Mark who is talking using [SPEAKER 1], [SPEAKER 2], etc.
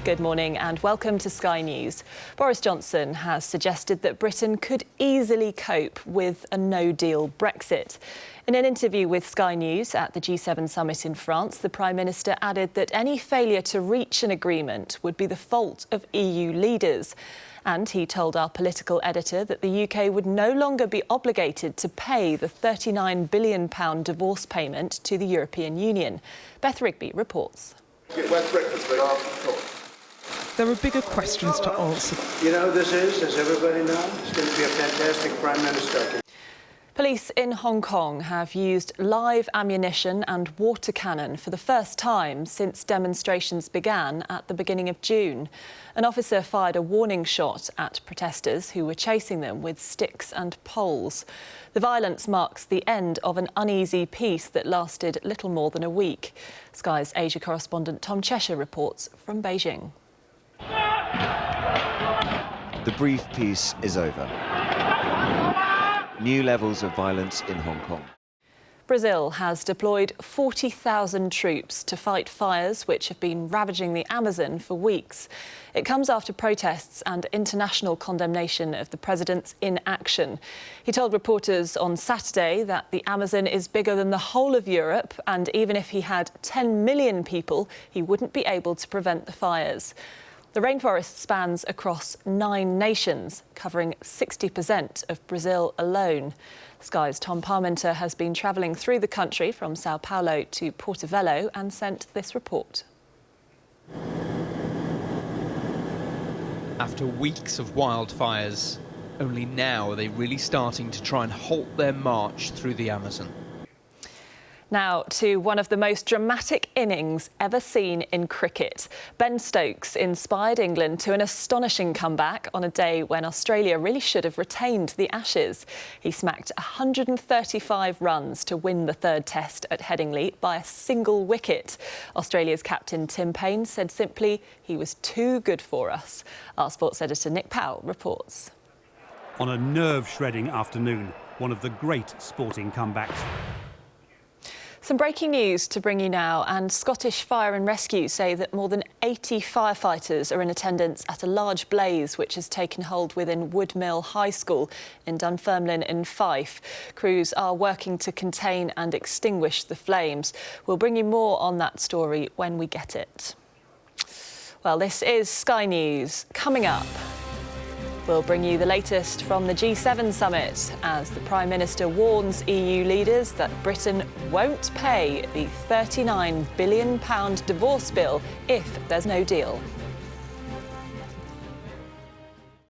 [SPEAKER 1] Good morning and welcome to Sky News. Boris Johnson has suggested that Britain could easily cope with a no-deal Brexit. In an interview with Sky News at the G7 summit in France, the Prime Minister added that any failure to reach an agreement would be the fault of EU leaders. And he told our political editor that the UK would no longer be obligated to pay the £39 billion divorce payment to the European Union. Beth Rigby reports.
[SPEAKER 2] Where's breakfast?
[SPEAKER 3] There are bigger questions to answer.
[SPEAKER 4] You know who this is, as everybody knows? It's going to be a fantastic Prime Minister.
[SPEAKER 1] Police in Hong Kong have used live ammunition and water cannon for the first time since demonstrations began at the beginning of June. An officer fired a warning shot at protesters who were chasing them with sticks and poles. The violence marks the end of an uneasy peace that lasted little more than a week. Sky's Asia correspondent Tom Cheshire reports from Beijing.
[SPEAKER 5] The brief peace is over. New levels of violence in Hong Kong.
[SPEAKER 1] Brazil has deployed 40,000 troops to fight fires which have been ravaging the Amazon for weeks. It comes after protests and international condemnation of the president's inaction. He told reporters on Saturday that the Amazon is bigger than the whole of Europe, and even if he had 10 million people, he wouldn't be able to prevent the fires. The rainforest spans across 9 nations, covering 60% of Brazil alone. Sky's Tom Parmenter has been travelling through the country from Sao Paulo to Porto-Velho and sent this report.
[SPEAKER 3] After weeks of wildfires, only now are they really starting to try and halt their march through the Amazon.
[SPEAKER 1] Now to one of the most dramatic innings ever seen in cricket. Ben Stokes inspired England to an astonishing comeback on a day when Australia really should have retained the Ashes. He smacked 135 runs to win the third test at Headingley by a single wicket. Australia's captain Tim Paine said simply, "He was too good for us." Our sports editor Nick Powell reports.
[SPEAKER 6] On a nerve-shredding afternoon, one of the great sporting comebacks.
[SPEAKER 1] Some breaking news to bring you now, and Scottish Fire and Rescue say that more than 80 firefighters are in attendance at a large blaze which has taken hold within Woodmill High School in Dunfermline in Fife. Crews are working to contain and extinguish the flames. We'll bring you more on that story when we get it. Well, this is Sky News. Coming up, we'll bring you the latest from the G7 summit as the Prime Minister warns EU leaders that Britain won't pay the £39 billion divorce bill if there's no deal.